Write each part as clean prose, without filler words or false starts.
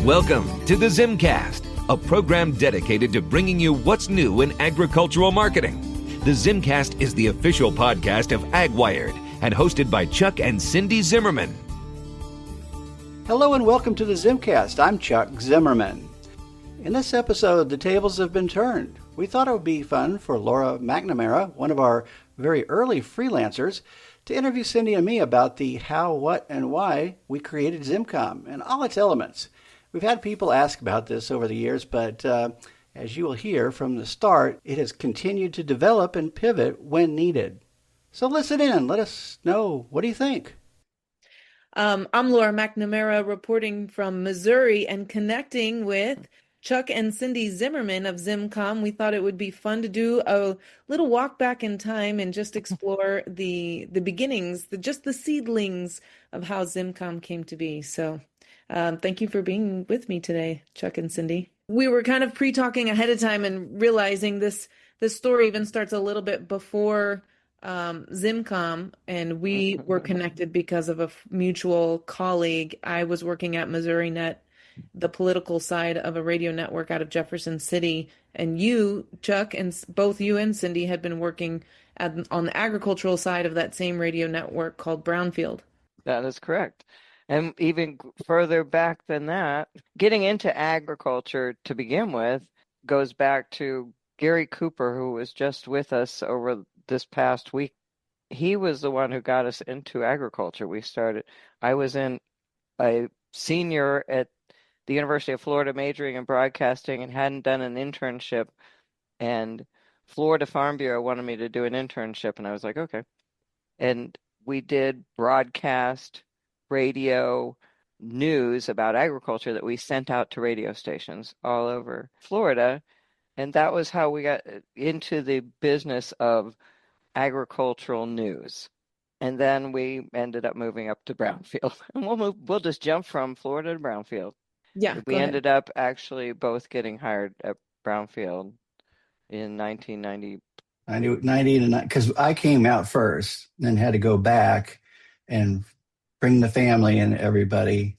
Welcome to the ZimmCast, a program dedicated to bringing you what's new in agricultural marketing. The ZimmCast is the official podcast of AgWired and hosted by Chuck and Cindy Zimmerman. Hello and welcome to the ZimmCast. I'm Chuck Zimmerman. In this episode, the tables have been turned. We thought it would be fun for Laura McNamara, one of our very early freelancers, to interview Cindy and me about the how, what, and why we created ZimmComm and all its elements. We've had people ask about this over the years, but as you will hear from the start, it has continued to develop and pivot when needed. So listen in. Let us know. What do you think? I'm Laura McNamara reporting from Missouri and connecting with Chuck and Cindy Zimmerman of ZimmComm. We thought it would be fun to do a little walk back in time and just explore the beginnings, just the seedlings of how ZimmComm came to be. So thank you for being with me today, Chuck and Cindy. We were kind of pre-talking ahead of time and realizing this story even starts a little bit before ZimmComm, and we were connected because of a mutual colleague. I was working at Missouri Net, the political side of a radio network out of Jefferson City, and you, Chuck, and both you and Cindy had been working on the agricultural side of that same radio network called Brownfield. That is correct. And even further back than that, getting into agriculture to begin with goes back to Gary Cooper, who was just with us over this past week. He was the one who got us into agriculture. I was a senior at the University of Florida majoring in broadcasting and hadn't done an internship. And Florida Farm Bureau wanted me to do an internship. And I was like, okay. And we did broadcast radio news about agriculture that we sent out to radio stations all over Florida. And that was how we got into the business of agricultural news. And then we ended up moving up to Brownfield. And we'll just jump from Florida to Brownfield. Yeah. We ended up actually both getting hired at Brownfield in 1990. 90 because I came out first, then had to go back and bring the family and everybody,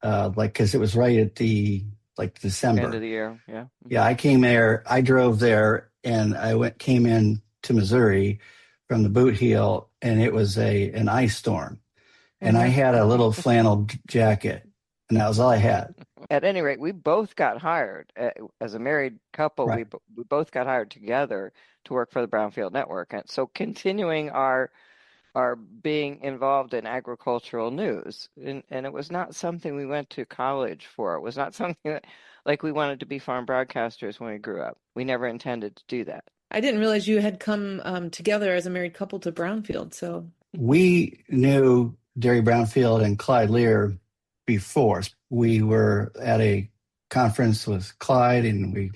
because it was right at the December end of the year. Yeah. Yeah, I came there. I drove there, and came in to Missouri from the boot heel, and it was an ice storm, and I had a little flannel jacket, and that was all I had. At any rate, we both got hired as a married couple. Right. We both got hired together to work for the Brownfield Network, and so continuing our being involved in agricultural news, and it was not something we went to college for. It was not something that, like, we wanted to be farm broadcasters when we grew up. We never intended to do that. I didn't realize you had come together as a married couple to Brownfield. So we knew Derry Brownfield and Clyde Lear before. We were at a conference with Clyde, and we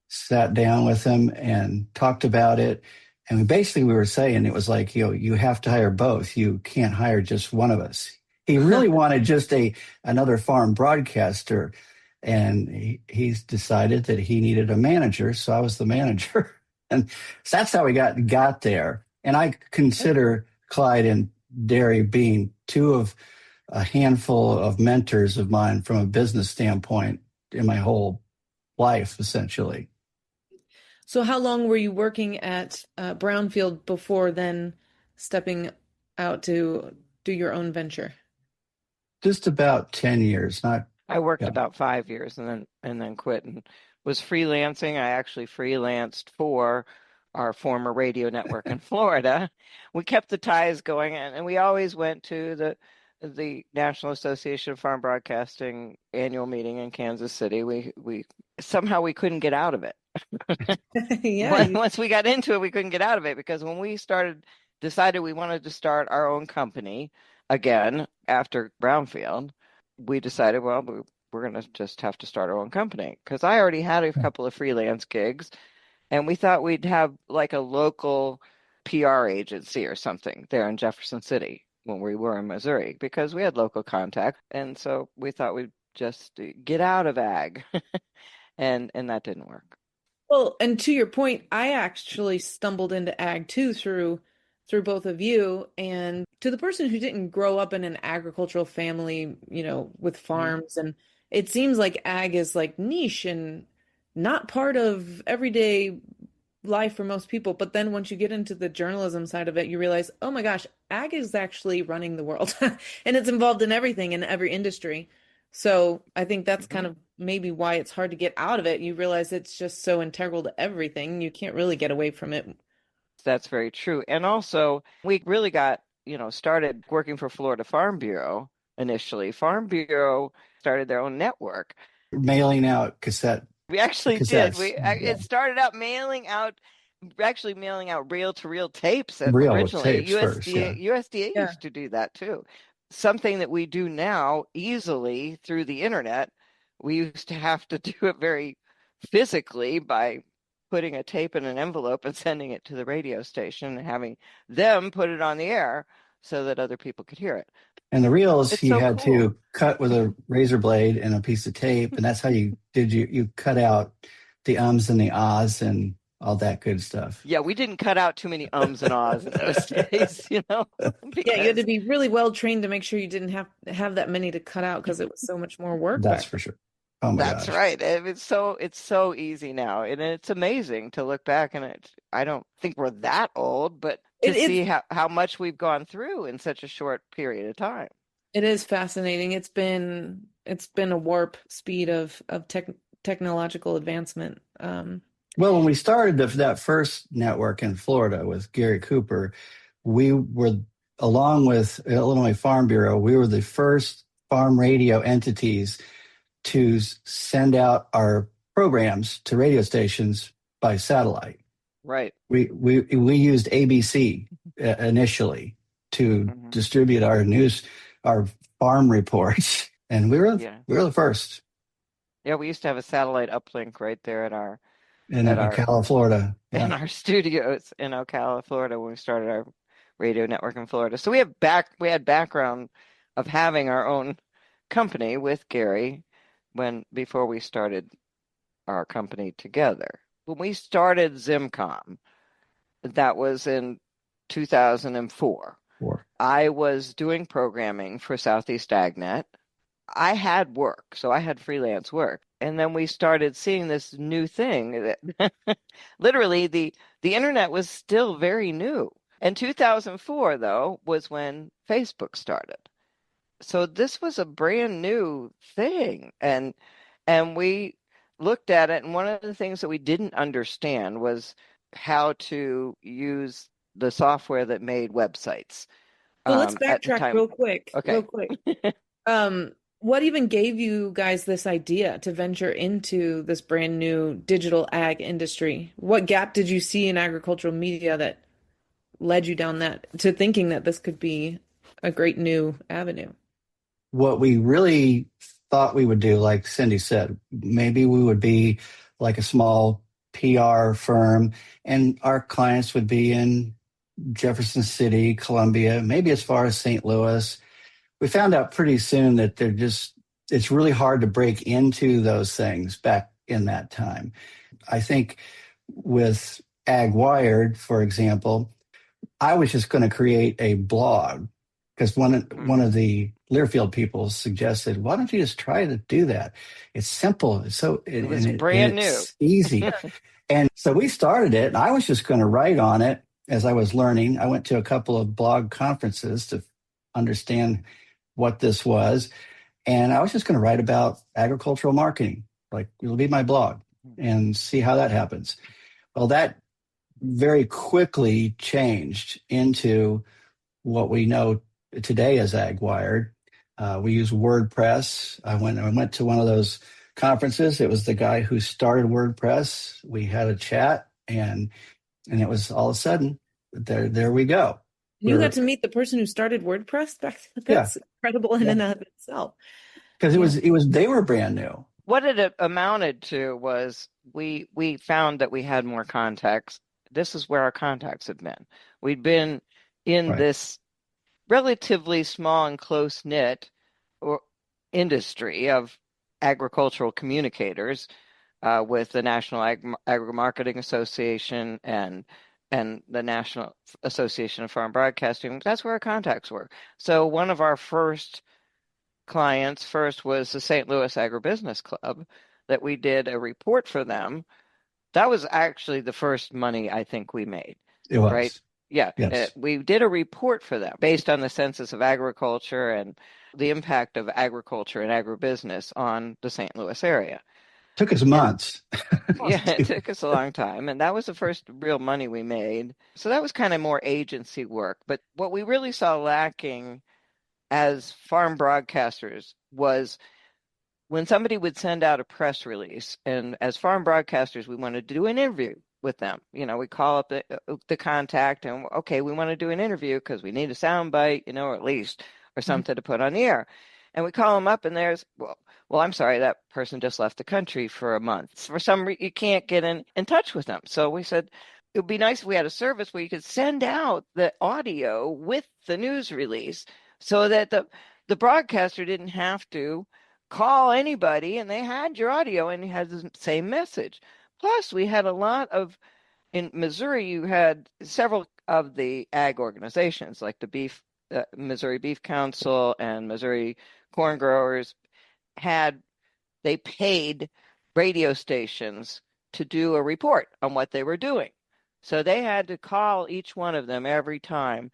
sat down with him and talked about it. And basically we were saying, it was like, you have to hire both. You can't hire just one of us. He really wanted just another farm broadcaster. And he's decided that he needed a manager. So I was the manager. And so that's how we got there. And I consider Clyde and Derry being two of a handful of mentors of mine from a business standpoint in my whole life, essentially. So how long were you working at Brownfield before then stepping out to do your own venture? Just about 10 years. I worked about 5 years and then quit and was freelancing. I actually freelanced for our former radio network in Florida. We kept the ties going, and we always went to the National Association of Farm Broadcasting annual meeting in Kansas City. We somehow we couldn't get out of it. Yeah. Once we got into it, we couldn't get out of it, because when we decided we wanted to start our own company again after Brownfield, we decided, well, we're going to just have to start our own company, because I already had a couple of freelance gigs, and we thought we'd have like a local PR agency or something there in Jefferson City when we were in Missouri, because we had local contact. And so we thought we'd just get out of ag, and that didn't work. Well, and to your point, I actually stumbled into ag too through both of you. And to the person who didn't grow up in an agricultural family, with farms and it seems like ag is like niche and not part of everyday life for most people. But then once you get into the journalism side of it, you realize, oh my gosh, ag is actually running the world and it's involved in everything in every industry. So I think that's kind of maybe why it's hard to get out of it. You realize it's just so integral to everything. You can't really get away from it. That's very true. And also, we really got, started working for Florida Farm Bureau initially. Farm Bureau started their own network. Mailing out cassette. We actually did. Cassettes. It started out actually mailing out reel-to-reel tapes Real originally. tapes first, yeah. USDA Yeah. used to do that too. Something that we do now easily through the internet. We used to have to do it very physically by putting a tape in an envelope and sending it to the radio station and having them put it on the air so that other people could hear it. And the reels It's you so had cool. to cut with a razor blade and a piece of tape, and that's how you cut out the ums and the ahs and all that good stuff. Yeah, we didn't cut out too many ums and ahs in those days, Yeah, you had to because be really well trained to make sure you didn't have that many to cut out because it was so much more work That's back for sure. Oh my that's gosh. right. It's so easy now, and it's amazing to look back, and I don't think we're that old, but to see how much we've gone through in such a short period of time. It is fascinating. It's been a warp speed of technological advancement. Well, when we started that first network in Florida with Gary Cooper, we were, along with Illinois Farm Bureau, we were the first farm radio entities to send out our programs to radio stations by satellite. Right. We used ABC initially to distribute our farm reports, and we were the first. Yeah, we used to have a satellite uplink right there In Ocala, Florida. Yeah. in our studios in Ocala, Florida, when we started our radio network in Florida. So we had background of having our own company with Gary before we started our company together. When we started ZimmComm, that was in 2004. I was doing programming for Southeast AgNet. I had work, so I had freelance work. And then we started seeing this new thing that literally the internet was still very new. And 2004, though, was when Facebook started. So this was a brand new thing. And we looked at it, and one of the things that we didn't understand was how to use the software that made websites. Well, let's at the backtrack time. real quick. Okay. Real quick. What even gave you guys this idea to venture into this brand new digital ag industry? What gap did you see in agricultural media that led you down to thinking that this could be a great new avenue? What we really thought we would do, like Cindy said, maybe we would be like a small PR firm, and our clients would be in Jefferson City, Columbia, maybe as far as St. Louis. We found out pretty soon that it's really hard to break into those things back in that time. I think with Ag Wired, for example, I was just going to create a blog because one of the Learfield people suggested, why don't you just try to do that? It's simple. It was brand new. It's easy. And so we started it, and I was just going to write on it as I was learning. I went to a couple of blog conferences to understand what this was. And I was just going to write about agricultural marketing. Like, it'll be my blog and see how that happens. Well, that very quickly changed into what we know today as Ag Wired. We use WordPress. I went to one of those conferences. It was the guy who started WordPress. We had a chat, and it was all of a sudden, there we go. You got to meet the person who started WordPress back then? That's incredible in and of itself. Because they were brand new. What it amounted to was we found that we had more contacts. This is where our contacts have been. We'd been in this relatively small and close-knit industry of agricultural communicators with the National Agri-Marketing Association and the National Association of Farm Broadcasting. That's where our contacts were. So one of our first clients first was the St. Louis Agribusiness Club, that we did a report for them. That was actually the first money I think we made. It was. Right? Yeah. Yes. We did a report for them based on the census of agriculture and the impact of agriculture and agribusiness on the St. Louis area. Took us months. Yeah, it took us a long time. And that was the first real money we made. So that was kind of more agency work. But what we really saw lacking as farm broadcasters was when somebody would send out a press release, and as farm broadcasters, we wanted to do an interview with them. We call up the contact and, okay, we want to do an interview because we need a sound bite, or at least, or something to put on the air. And we call them up and there's, well, I'm sorry, that person just left the country for a month. For some reason, you can't get in touch with them. So we said, it would be nice if we had a service where you could send out the audio with the news release so that the broadcaster didn't have to call anybody and they had your audio and you had the same message. Plus, we had a lot of, in Missouri, you had several of the ag organizations like the Missouri Beef Council and Missouri Corn Growers they paid radio stations to do a report on what they were doing. So they had to call each one of them every time.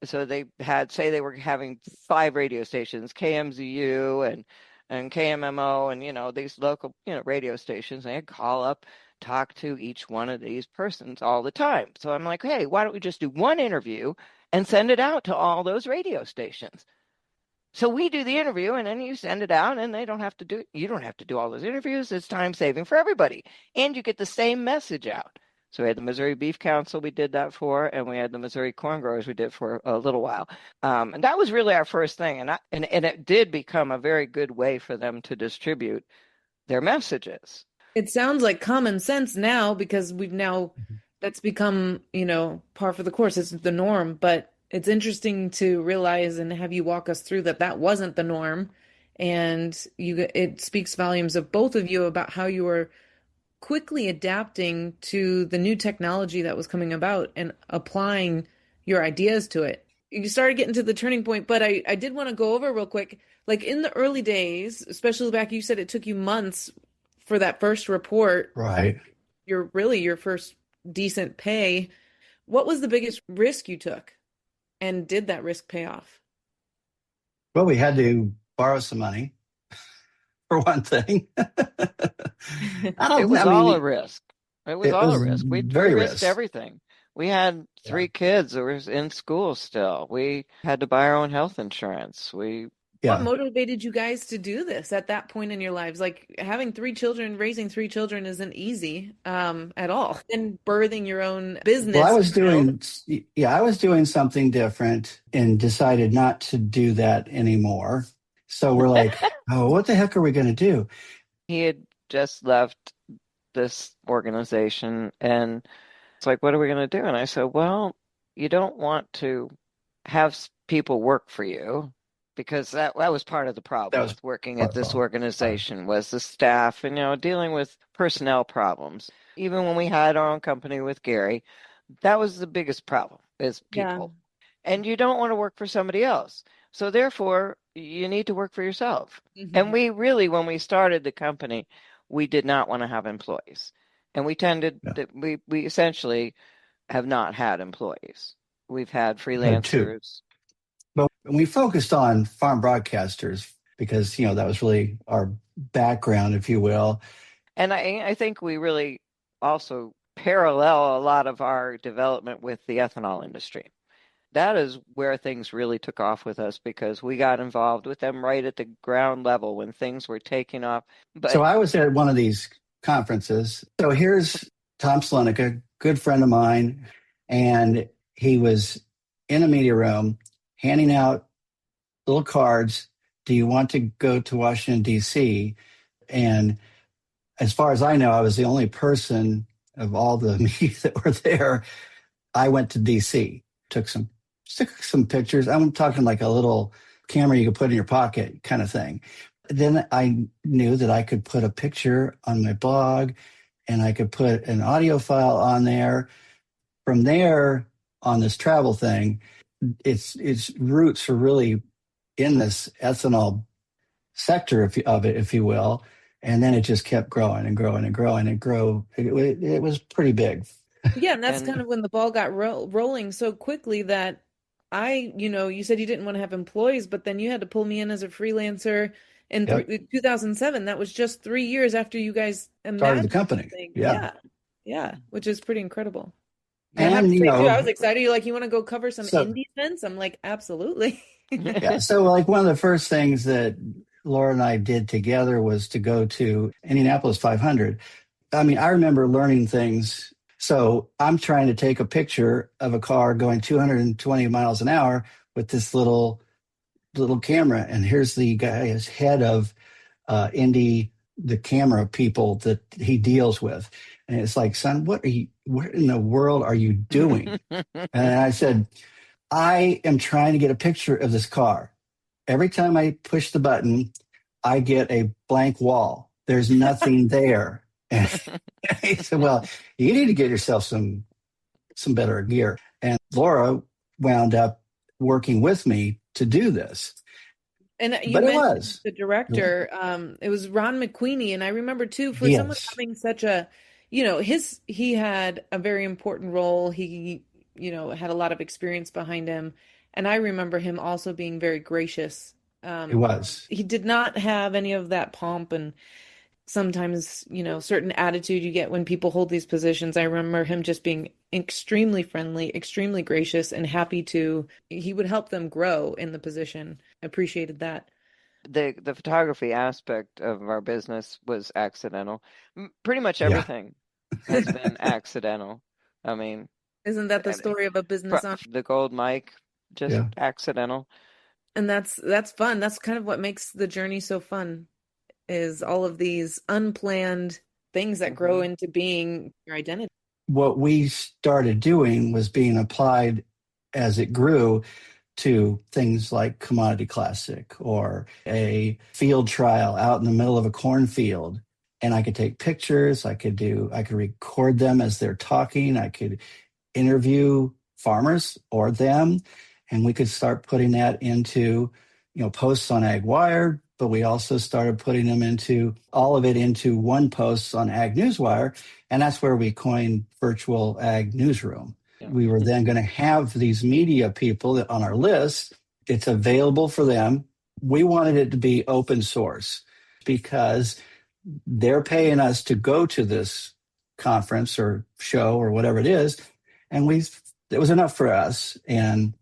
So they had, say they were having 5 radio stations, KMZU and KMMO and, these local, radio stations. They'd call up, talk to each one of these persons all the time. So I'm like, hey, why don't we just do one interview and send it out to all those radio stations? So we do the interview and then you send it out and you don't have to do all those interviews. It's time saving for everybody. And you get the same message out. So we had the Missouri Beef Council we did that for, and we had the Missouri Corn Growers we did for a little while. And that was really our first thing. And it did become a very good way for them to distribute their messages. It sounds like common sense now because that's become, par for the course. It's the norm, but it's interesting to realize and have you walk us through that wasn't the norm. And it speaks volumes of both of you about how you were quickly adapting to the new technology that was coming about and applying your ideas to it. You started getting to the turning point, but I did want to go over real quick, like in the early days, especially back, you said it took you months for that first report. Right. Your first decent pay. What was the biggest risk you took? And did that risk pay off? Well, we had to borrow some money, for one thing. It was all a risk. It was all a risk. We risked everything. We had 3 kids that were in school still. We had to buy our own health insurance. What motivated you guys to do this at that point in your lives? Like having 3 children, raising 3 children isn't easy at all. And birthing your own business. Well, I was doing something different and decided not to do that anymore. So we're like, oh, what the heck are we going to do? He had just left this organization and it's like, what are we going to do? And I said, well, you don't want to have people work for you. Because that was part of the problem with working at this organization was the staff and, dealing with personnel problems. Even when we had our own company with Gary, that was the biggest problem is people. Yeah. And you don't want to work for somebody else. So therefore, you need to work for yourself. Mm-hmm. And we really, when we started the company, we did not want to have employees. And we we essentially have not had employees. We've had freelancers. But we focused on farm broadcasters because, that was really our background, if you will. And I think we really also parallel a lot of our development with the ethanol industry. That is where things really took off with us because we got involved with them right at the ground level when things were taking off. So I was at one of these conferences. So here's Tom Slenica, good friend of mine, and he was in a media room handing out little cards. Do you want to go to Washington, D.C.? And as far as I know, I was the only person of all the media that were there. I went to D.C., took some pictures. I'm talking like a little camera you could put in your pocket kind of thing. Then I knew that I could put a picture on my blog and I could put an audio file on there. From there, on this travel thing, its roots are really in this ethanol sector of it, if you will. And then it just kept growing and growing and growing and grow. It was pretty big. Yeah, and that's kind And of when the ball got rolling so quickly that you said you didn't want to have employees, but then you had to pull me in as a freelancer in Yep. 2007. That was just 3 years after you guys Started the imagined company. the thing. Yeah. Yeah, yeah, which is pretty incredible. And I have And, to say too, I was excited. You're like, you want to go cover some so indie events? I'm like, absolutely. yeah. So, like, one of the first things that Laura and I did together was to go to Indianapolis 500. I mean, I remember learning things. So, I'm trying to take a picture of a car going 220 miles an hour with this little camera, and here's the guy, his head of Indy, the camera people that he deals with, and it's like, son, what in the world are you doing? And I said, I am trying to get a picture of this car. Every time I push the button, I get a blank wall. There's nothing there. And he said, well, you need to get yourself some better gear. And Laura wound up working with me to do this. And you But it mentioned was. the director. It was Ron McQueenie, and I remember too, for someone Yes, having such a, he had a very important role. He, had a lot of experience behind him, and I remember him also being very gracious. it was. He did not have any of that pomp and sometimes, certain attitude you get when people hold these positions. I remember him just being extremely friendly, extremely gracious, and he would help them grow in the position. Appreciated that. the photography aspect of our business was accidental. Pretty much Yeah. everything has been accidental. I mean, Isn't that the I mean, story of a business owner? the gold mic, just Yeah. accidental. And that's fun. That's kind of what makes the journey so fun, is all of these unplanned things that grow Hmm. into being your identity. What we started doing was being applied as it grew to things like Commodity Classic or a field trial out in the middle of a cornfield. And I could take pictures, I could record them as they're talking, I could interview farmers or them, and we could start putting that into, posts on Ag Wired, but we also started putting them into all of it into one post on Ag Newswire, and that's where we coined virtual Ag Newsroom. Yeah. We were then going to have these media people that on our list. It's available for them. We wanted it to be open source because they're paying us to go to this conference or show or whatever it is, and it was enough for us, and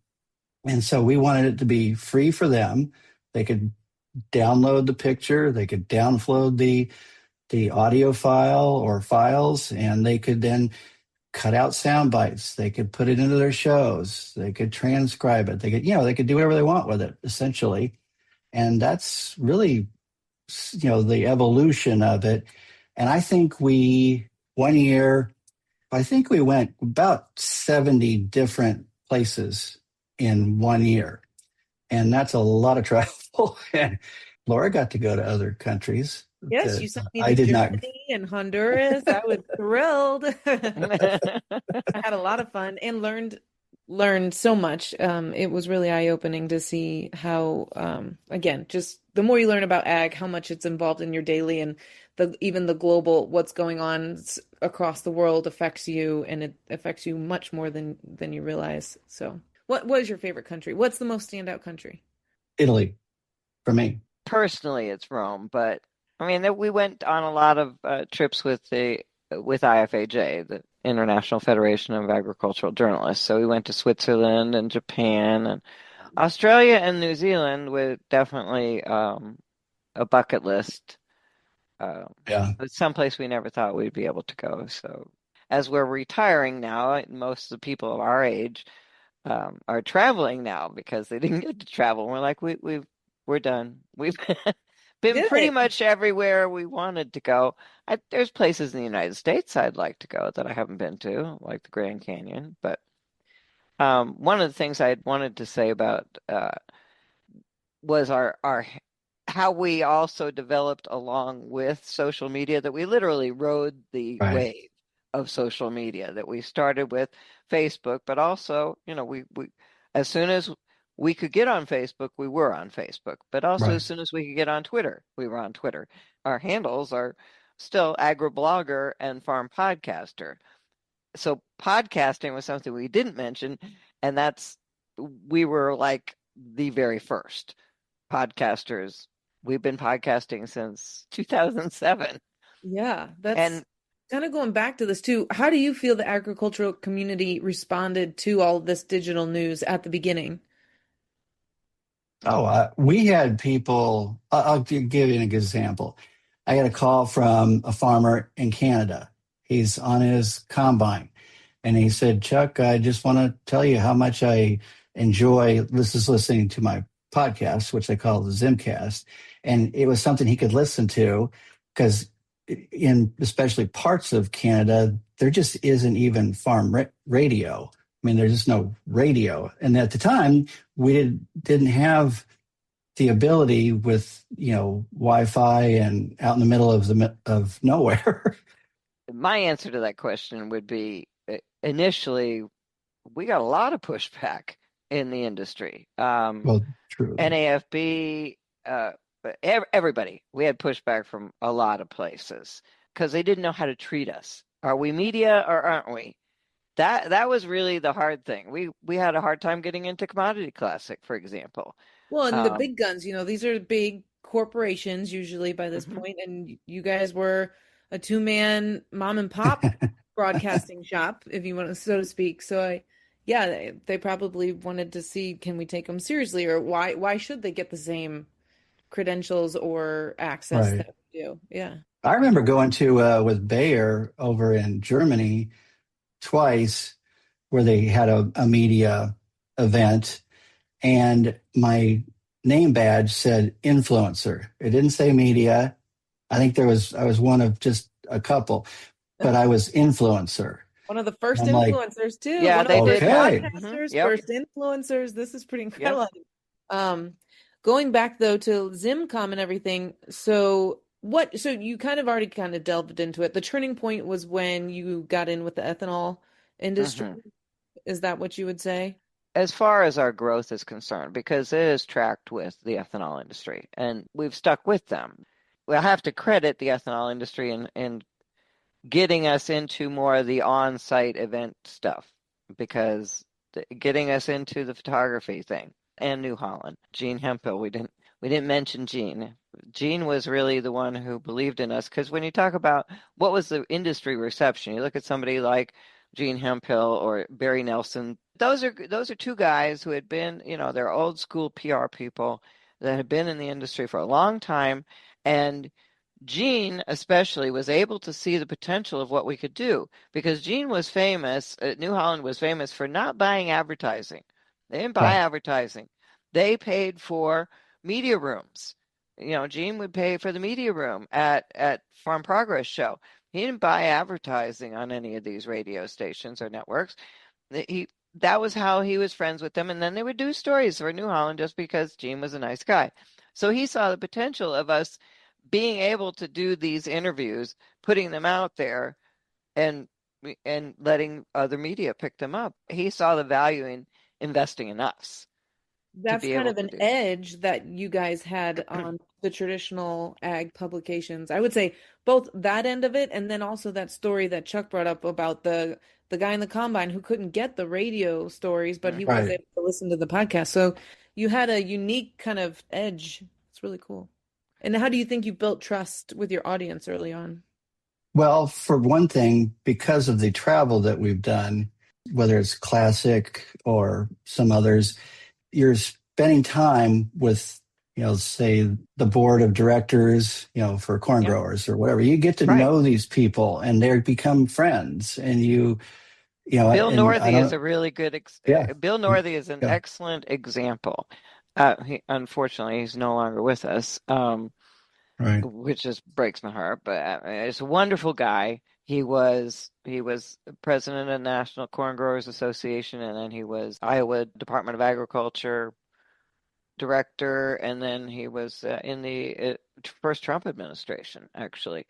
so we wanted it to be free for them. They could download the picture, they could download the audio file or files, and they could then cut out sound bites. They could put it into their shows. They could transcribe it. They could do whatever they want with it, essentially. And that's really, the evolution of it. And I think one year, I think we went about 70 different places in 1 year. And that's a lot of travel. And Laura got to go to other countries Yes, that you sent me I to did not. Germany and Honduras. I was thrilled. I had a lot of fun and learned so much. It was really eye-opening to see how, again, just the more you learn about ag, how much it's involved in your daily, and even the global, what's going on across the world affects you, and it affects you much more than you realize. So, what is your favorite country? What's the most standout country? Italy, for me. Personally, it's Rome, but I mean, we went on a lot of trips with IFAJ, the International Federation of Agricultural Journalists. So we went to Switzerland and Japan and Australia and New Zealand with definitely a bucket list. Yeah. It's someplace we never thought we'd be able to go. So as we're retiring now, most of the people of our age are traveling now because they didn't get to travel. We're like, we're done. We've been pretty Good. much everywhere we wanted to go. There's places in the United States I'd like to go that I haven't been to, like the Grand Canyon. But one of the things I wanted to say about was our how we also developed along with social media, that we literally rode the Right. wave of social media, that we started with Facebook, but also, we as soon as we could get on Facebook, we were on Facebook. But also, Right. as soon as we could get on Twitter, we were on Twitter. Our handles are still agroblogger and farm podcaster. So podcasting was something we didn't mention, and we were like the very first podcasters. We've been podcasting since 2007. Yeah, that's And kind of going back to this too. How do you feel the agricultural community responded to all of this digital news at the beginning? Oh, we had people. I'll give you an example. I got a call from a farmer in Canada. He's on his combine, and he said, "Chuck, I just want to tell you how much I enjoy listening to my podcast, which I call the ZimmCast." And it was something he could listen to because in especially parts of Canada, there just isn't even farm radio. I mean, there's just no radio. And at the time, we didn't have the ability with, Wi-Fi and out in the middle of nowhere. my answer to that question would be initially, we got a lot of pushback in the industry. Well, true. NAFB, everybody. We had pushback from a lot of places because they didn't know how to treat us. Are we media or aren't we? That was really the hard thing. We had a hard time getting into Commodity Classic, for example. Well, and the big guns, these are big corporations usually by this Mhm. point, and you guys were a two-man mom and pop broadcasting shop, if you want to, so to speak. So they probably wanted to see, can we take them seriously, or why should they get the same credentials or access Right. that we do? Yeah. I remember going to with Bayer over in Germany twice, where they had a media event, and my name badge said influencer. It didn't say media. I think I was one of just a couple, but I was influencer. One of the first I'm like, influencers too. Yeah, One of they the did first that. okay. podcasters, Yep. first influencers. This is pretty incredible. Yep. Going back though to ZimmComm and everything. So you kind of already kind of delved into it. The turning point was when you got in with the ethanol industry. Mhm. Is that what you would say? As far as our growth is concerned, because it is tracked with the ethanol industry, and we've stuck with them. We'll have to credit the ethanol industry in getting us into more of the on-site event stuff, because getting us into the photography thing and New Holland. Gene Hemphill, we didn't mention Gene. Gene was really the one who believed in us, because when you talk about what was the industry reception, you look at somebody like Gene Hemphill or Barry Nelson. Those are two guys who had been, they're old school PR people that had been in the industry for a long time, and Gene especially was able to see the potential of what we could do, because Gene was famous, New Holland was famous for not buying advertising. They didn't buy Right. advertising. They paid for media rooms. Gene would pay for the media room at Farm Progress Show. He didn't buy advertising on any of these radio stations or networks. That was how he was friends with them, and then they would do stories for New Holland just because Gene was a nice guy. So he saw the potential of us being able to do these interviews, putting them out there, and letting other media pick them up. He saw the value in investing in us. That's be kind able of to an do. edge that you guys had on the traditional ag publications. I would say both that end of it, and then also that story that Chuck brought up about the guy in the combine who couldn't get the radio stories, but he was Right. able to listen to the podcast. So you had a unique kind of edge. It's really cool. And how do you think you built trust with your audience early on? Well, for one thing, because of the travel that we've done, whether it's classic or some others, you're spending time with, say the board of directors, for corn Yeah. growers or whatever. You get to Right. know these people, and they become friends, and Bill and Northey is a really good yeah, Bill Northey is an yeah, excellent example. Unfortunately, he's no longer with us, right, which just breaks my heart. But he's a wonderful guy. He was president of the National Corn Growers Association, and then he was Iowa Department of Agriculture director, and then he was in the first Trump administration, actually.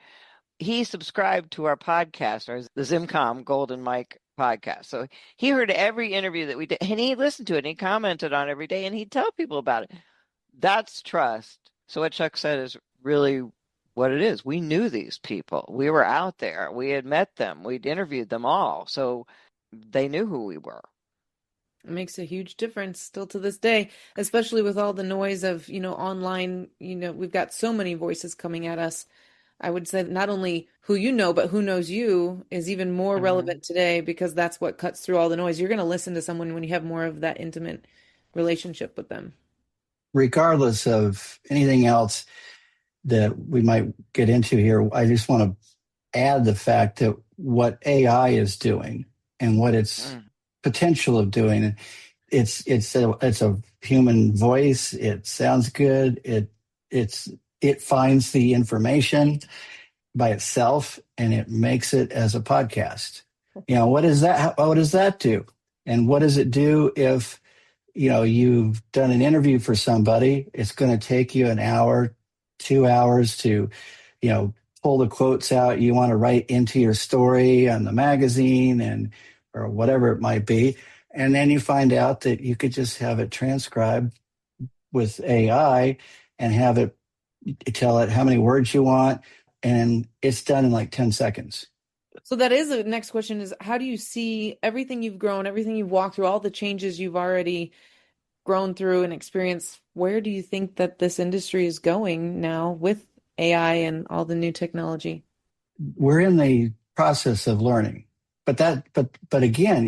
He subscribed to our podcast, the ZimmComm Golden Mike podcast. So he heard every interview that we did, and he listened to it, and he commented on it every day, and he'd tell people about it. That's trust. So what Chuck said is really what it is. We knew these people. We were out there. We had met them. We'd interviewed them all. So they knew who we were. It makes a huge difference still to this day, especially with all the noise of, online, we've got so many voices coming at us. I would say that not only who you know, but who knows you is even more relevant today because that's what cuts through all the noise. You're going to listen to someone when you have more of that intimate relationship with them. Regardless of anything else that we might get into here, I just want to add the fact that what AI is doing and what its potential of doing, it's a human voice. It sounds good. It finds the information by itself and it makes it as a podcast. What is that? What does that do? And what does it do if you've done an interview for somebody? It's going to take you an hour, 2 hours to pull the quotes out you want to write into your story on the magazine or whatever it might be. And then you find out that you could just have it transcribed with AI and have it tell it how many words you want. And it's done in like 10 seconds. So that is the next question is, how do you see everything you've grown, everything you've walked through, all the changes you've already grown through and experienced? Where do you think that this industry is going now with AI and all the new technology? We're in the process of learning. But again,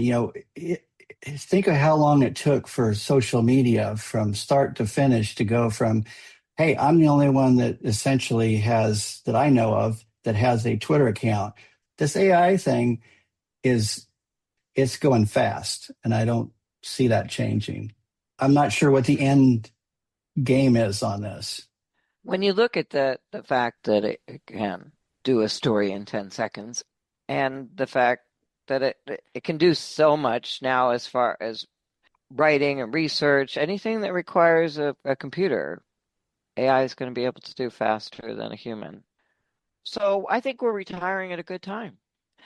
think of how long it took for social media from start to finish to go from, hey, I'm the only one that essentially that I know of that has a Twitter account. This AI thing it's going fast, and I don't see that changing. I'm not sure what the end game is on this. When you look at the fact that it can do a story in 10 seconds and the fact that it can do so much now as far as writing and research, anything that requires a computer, AI is going to be able to do faster than a human. So I think we're retiring at a good time.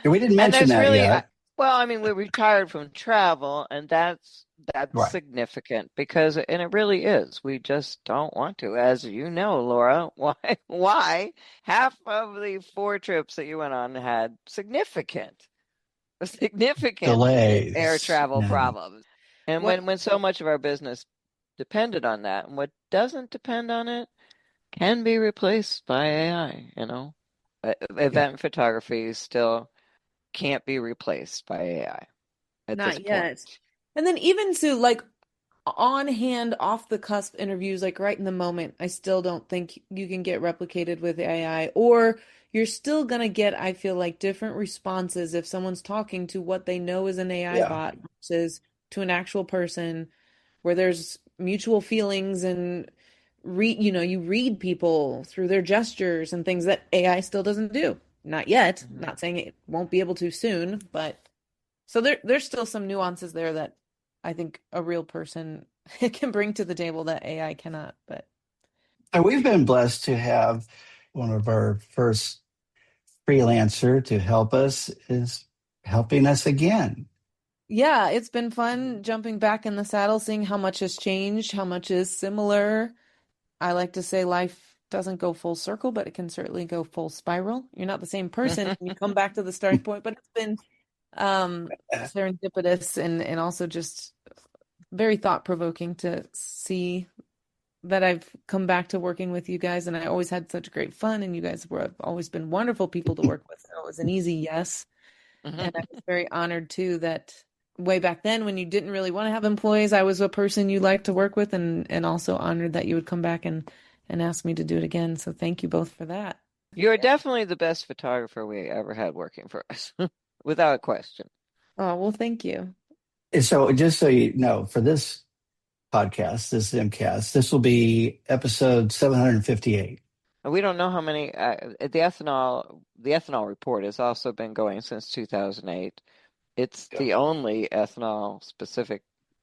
We didn't mention that yet. Well, I mean, we're retired from travel, and that's Right. significant and it really is. We just don't want to, as you know, Laura. Why? Half of the 4 trips that you went on had significant Delays. air travel problems. And What- when so much of our business depended on that, and what doesn't depend on it can be replaced by AI, Event photography still can't be replaced by AI at this Not yet. point. And then even to like on hand, off the cusp interviews, like right in the moment, I still don't think you can get replicated with AI, or you're still gonna get, I feel like, different responses if someone's talking to what they know is an AI bot versus to an actual person, where there's mutual feelings and you read people through their gestures and things that AI still doesn't do. Not yet. Not saying it won't be able to soon, but so there's still some nuances there that I think a real person can bring to the table that AI cannot. But So we've been blessed to have one of our first freelancer to help us is helping us again. yeah, it's been fun jumping back in the saddle, seeing how much has changed, how much is similar. I like to say life doesn't go full circle, but it can certainly go full spiral. You're not the same person when you come back to the starting point, but it's been serendipitous and also just very thought-provoking to see that I've come back to working with you guys, and I always had such great fun, and you guys have always been wonderful people to work with. So it was an easy yes. And I was very honored too that way back then when you didn't really want to have employees, I was a person you liked to work with, and also honored that you would come back and ask me to do it again. So thank you both for that. You're definitely the best photographer we ever had working for us, without question. Oh, well, thank you. And so just so you know, for this podcast, this ZimmCast, this will be episode 758. We don't know how many. The ethanol report has also been going since 2008. It's the only ethanol specific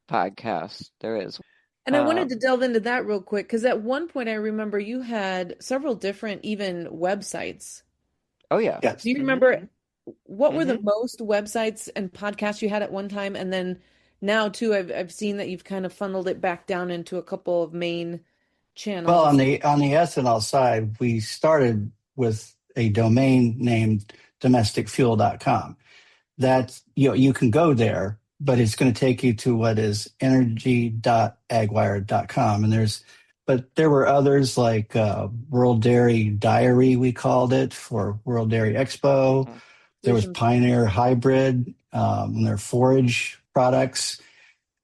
podcast there is. And I wanted to delve into that real quick because at one point I remember you had several different even websites. Oh yeah. Yes. Do you remember what were the Hmm. most websites and podcasts you had at one time? And then now too, I've seen that you've kind of funneled it back down into a couple of main Well, channels. on the ethanol side, we started with a domain named domesticfuel.com. That you can go there, but it's going to take you to what is energy.agwire.com. But there were others like World Dairy Diary, we called it, for World Dairy Expo. Hmm. There was Vision. Pioneer Hybrid, and their forage products.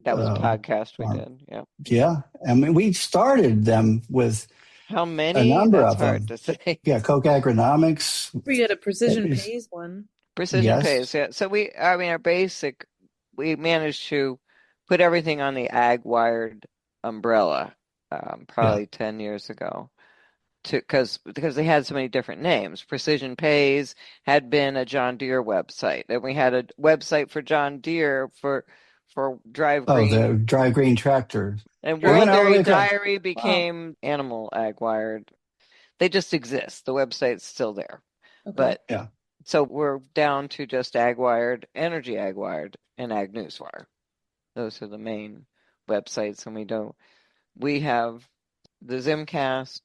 That was a Uh, podcast we farm. did. Yeah. Yeah, I mean, we started them with How a many? number That's of hard them. to say. Yeah, Coke Agronomics. We had a It Precision was, Pays one. Precision yes, pays, yeah. So I mean, our basic, we managed to put everything on the ag wired umbrella, yeah. probably 10 years ago, because they had so many different names. Precision Pays had been a John Deere website, and we had a website for John Deere for Drive Oh, the Green, dry green tractor. and Well, Sure. World Dairy they got, Diary wow. became Animal Ag Wired. They just exist. The website's still there, Okay. but. Yeah. So we're down to just Ag Wired, Energy Ag Wired, and Ag Newswire. Those are the main websites, and we have the ZimmCast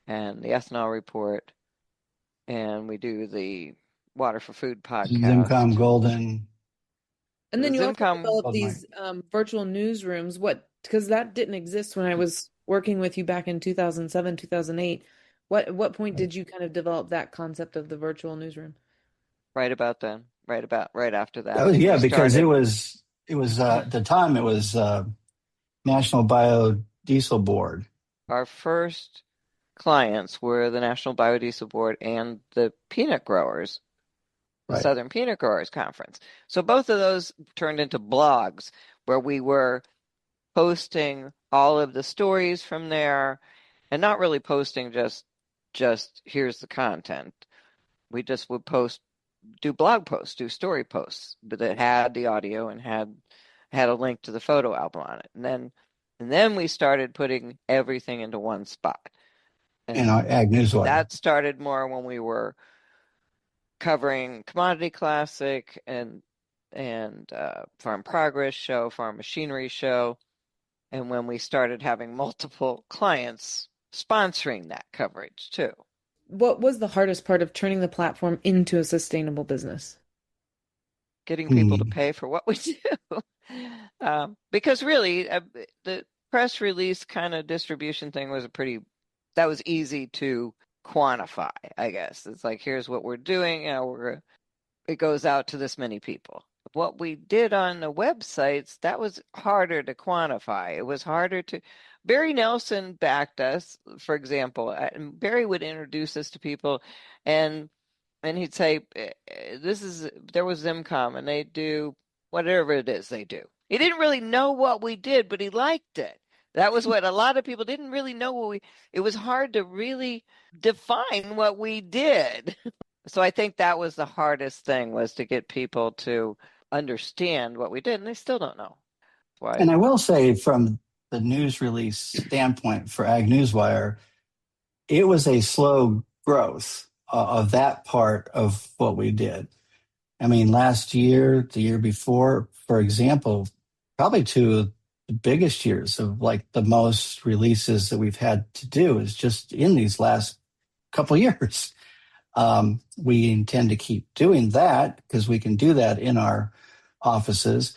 and the Ethanol Report, and we do the Water for Food ZimmComm podcast. Golden. And The then you also ZimmComm, developed Oh my. these virtual newsrooms. Because that didn't exist when I was working with you back in 2007, 2008. What point did you kind of develop that concept of the virtual newsroom? right about then, right after that. I Oh think we yeah, because started it was at the time it was National Biodiesel Board. our first clients were the National Biodiesel Board and the peanut growers, the Right. Southern Peanut Growers Conference. So both of those turned into blogs where we were posting all of the stories from there, and not really posting just here's the content. We just would do blog posts, do story posts, but that had the audio and had a link to the photo album on it. And then we started putting everything into one spot. And And Ag Newswire. that started more when we were covering Commodity Classic and Farm Progress Show, Farm Machinery Show, and when we started having multiple clients sponsoring that coverage too. What was the hardest part of turning the platform into a sustainable business? Getting people to Hmm. pay for what we do. Because really, the press release kind of distribution thing that was easy to quantify, I guess. It's like, here's what we're doing, it goes out to this many people. What we did on the websites, that was harder to quantify. It was harder to. Barry Nelson backed us, for example, and Barry would introduce us to people, and he'd say, there was ZimmComm, and they do whatever it is they do. He didn't really know what we did, but he liked it. That was what a lot of people didn't really know it was hard to really define what we did. So I think that was the hardest thing, was to get people to understand what we did, and they still don't know why. And I will say, from the news release standpoint for Ag Newswire, it was a slow growth of that part of what we did. I mean, last year, the year before, for example, probably two of the biggest years of like the most releases that we've had to do is just in these last couple of years. We intend to keep doing that because we can do that in our offices.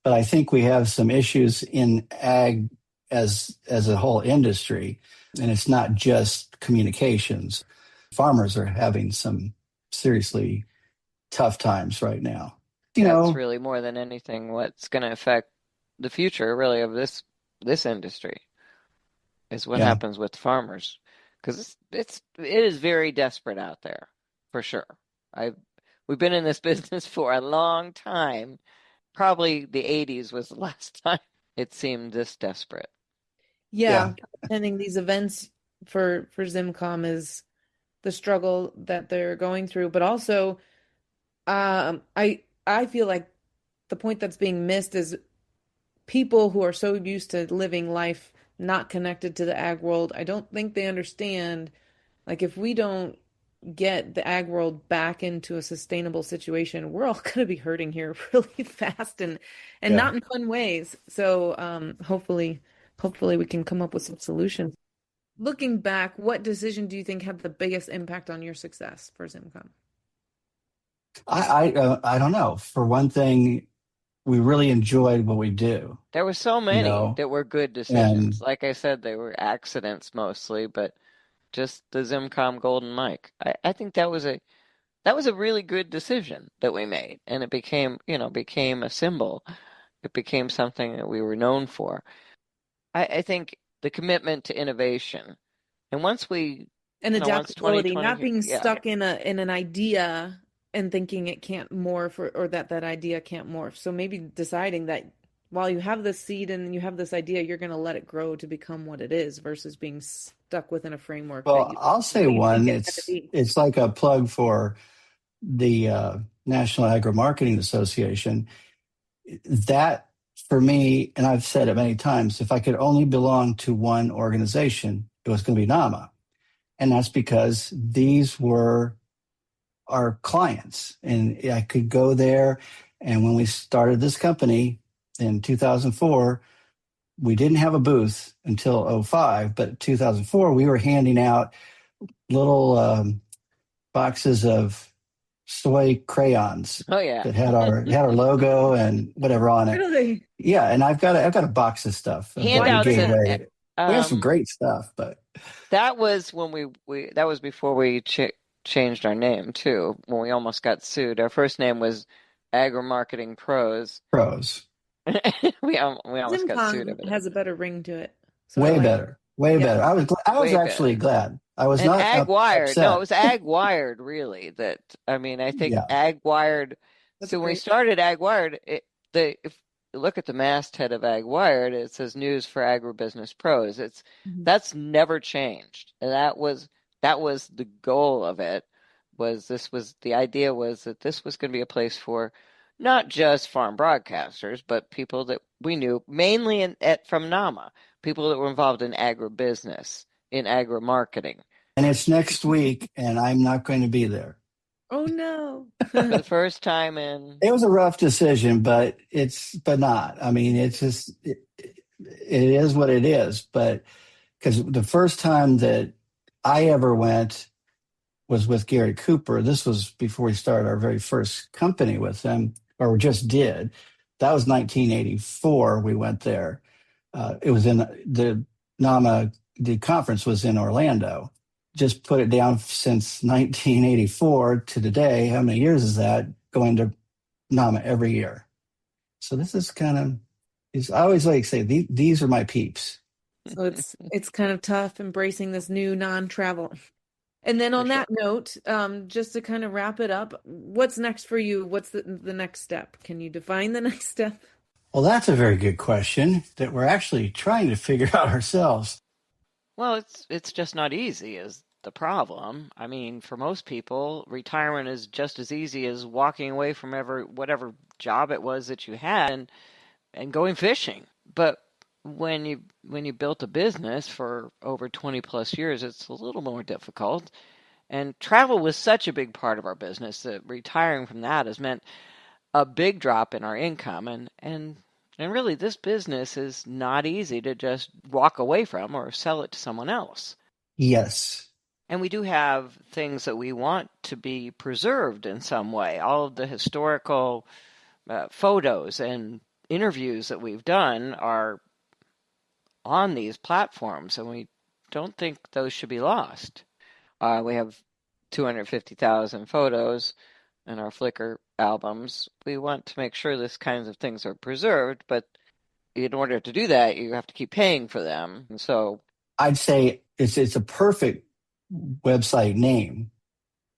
But I think we have some issues in ag as a whole industry, and it's not just communications. Farmers are having some seriously tough times right now. You That's know, really, more than anything, what's going to affect the future, really, of this industry, is what yeah, happens with farmers, because it is very desperate out there, for sure. I've We've been in this business for a long time. Probably the 80s was the last time it seemed this desperate. Yeah, yeah. attending these events for ZimComm is the struggle that they're going through, but also I feel like the point that's being missed is people who are so used to living life not connected to the ag world. I don't think they understand, like, if we don't get the ag world back into a sustainable situation, we're all going to be hurting here really fast and Yeah. not in fun ways. So hopefully we can come up with some solutions. Looking back, what decision do you think had the biggest impact on your success for ZimmComm? I don't know. For one thing, we really enjoyed what we do, There were so you many know, that were good and decisions. Like I said, they were accidents mostly, but just the ZimmComm Golden Mic. I think that was a really good decision that we made, and it became a symbol. It became something that we were known for. I think the commitment to innovation, and And once adaptability, 2020 not hit, being yeah, stuck in an idea and thinking it can't morph or that idea can't morph. So maybe deciding that while you have this seed and you have this idea, you're going to let it grow to become what it is versus being stuck within a framework that well, I'll say that you think one. it had to be. It's like a plug for the National Agri Marketing Association. That for me, and I've said it many times, if I could only belong to one organization, it was going to be NAMA, and that's because these were our clients, and I could go there. And when we started this company in 2004, we didn't have a booth until '05, but 2004 we were handing out little boxes of soy crayons oh yeah, that had our logo and whatever on it. Really? Yeah, and I've got a box of stuff that we handouts gave and away. We have some great stuff, but that was when we that was before we changed our name too, when we almost got sued. Our first name was Agri Marketing Pros. pros We almost got sued over ZimmCon that. has a better ring to it. So I way like it. better, way Yeah. better. I was Way actually better. glad. I was And not Ag Wired, no, it upset. was Ag Wired really that I think Yeah, Ag Wired. That's So when we great. started Ag Wired, if you look at the masthead of Ag Wired, it says News for Agribusiness Pros. Mhm. That's never changed, and that was the goal of it. The idea was that this was going to be a place for not just farm broadcasters, but people that we knew mainly from NAMA, people that were involved in agribusiness, in agri marketing. and it's next week, and I'm not going to be there. Oh no. For the first time in, It was a rough decision, but not. I mean, it is what it is. But because the first time that I ever went was with Gary Cooper. This was before we started our very first company with him, or just did. That was 1984. We went there. It was in the NAMA. The conference was in Orlando. Just put it down since 1984 to today. How many years is that? Going to NAMA every year. So this is kind of. I always like to say these are my peeps. So it's kind of tough embracing this new non-travel. And then for on sure. that note, just to kind of wrap it up, what's next for you? What's the next step? Can you define the next step? Well, that's a very good question that we're actually trying to figure out ourselves. Well, it's just not easy is the problem. I mean, for most people, retirement is just as easy as walking away from whatever job it was that you had and going fishing. But when you built a business for over 20 plus years, it's a little more difficult. And travel was such a big part of our business that retiring from that has meant a big drop in our income and really this business is not easy to just walk away from or sell it to someone else. Yes. And we do have things that we want to be preserved in some way. All of the historical photos and interviews that we've done are on these platforms, and we don't think those should be lost. We have 250,000 photos in our Flickr albums. We want to make sure this kinds of things are preserved, but in order to do that, you have to keep paying for them. And so I'd say it's a perfect website name,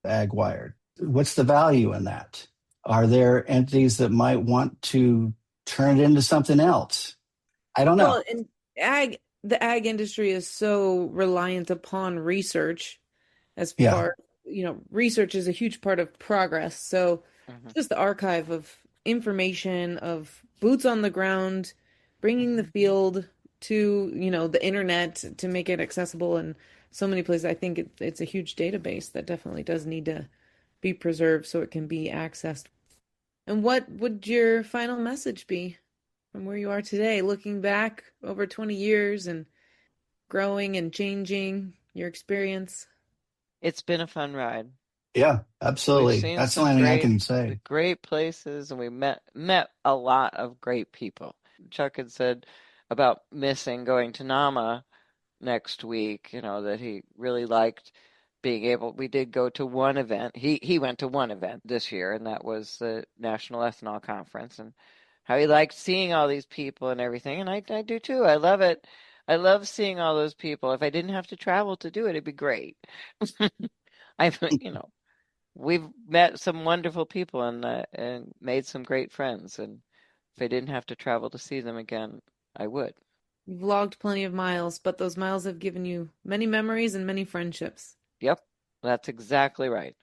AgWired. What's the value in that? Are there entities that might want to turn it into something else? I don't know. Well, and the ag industry is so reliant upon research as Yeah. far, research is a huge part of progress. So mhm, just the archive of information, of boots on the ground, bringing the field to, the internet to make it accessible and so many places. I think it's a huge database that definitely does need to be preserved so it can be accessed. And what would your final message be from where you are today, looking back over 20 years and growing and changing your experience? It's been a fun ride. Yeah, We've absolutely. seen That's the some only thing I can say. great places, and we met a lot of great people. Chuck had said about missing going to NAMA next week, that he really liked being able. We did go to one event. He went to one event this year, and that was the National Ethanol Conference, and how he liked seeing all these people and everything. And I do too. I love it. I love seeing all those people. If I didn't have to travel to do it, it'd be great. I've, we've met some wonderful people and made some great friends. And if I didn't have to travel to see them again, I would. You've logged plenty of miles, but those miles have given you many memories and many friendships. Yep, that's exactly right.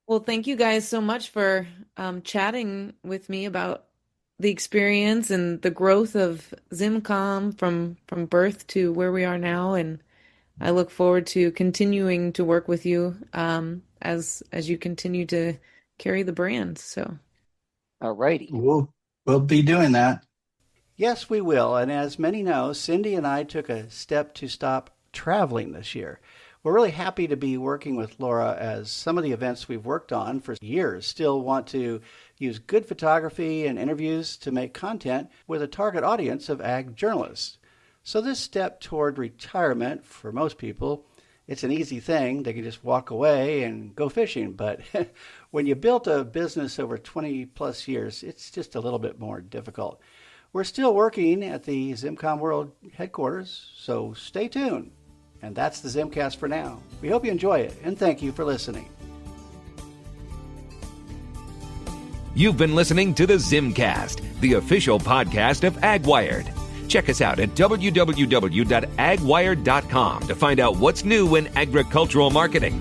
Well, thank you guys so much for chatting with me about the experience and the growth of ZimmComm from birth to where we are now. And I look forward to continuing to work with you as you continue to carry the brand. So, All righty. We'll be doing that. Yes, we will. And as many know, Cindy and I took a step to stop traveling this year. We're really happy to be working with Laura, as some of the events we've worked on for years still want to use good photography and interviews to make content with a target audience of ag journalists. So this step toward retirement, for most people, it's an easy thing. They can just walk away and go fishing. But when you built a business over 20 plus years, it's just a little bit more difficult. We're still working at the ZimmComm World Headquarters, so stay tuned. And that's the ZimmCast for now. We hope you enjoy it, and thank you for listening. You've been listening to the ZimmCast, the official podcast of AgWired. Check us out at www.agwired.com to find out what's new in agricultural marketing.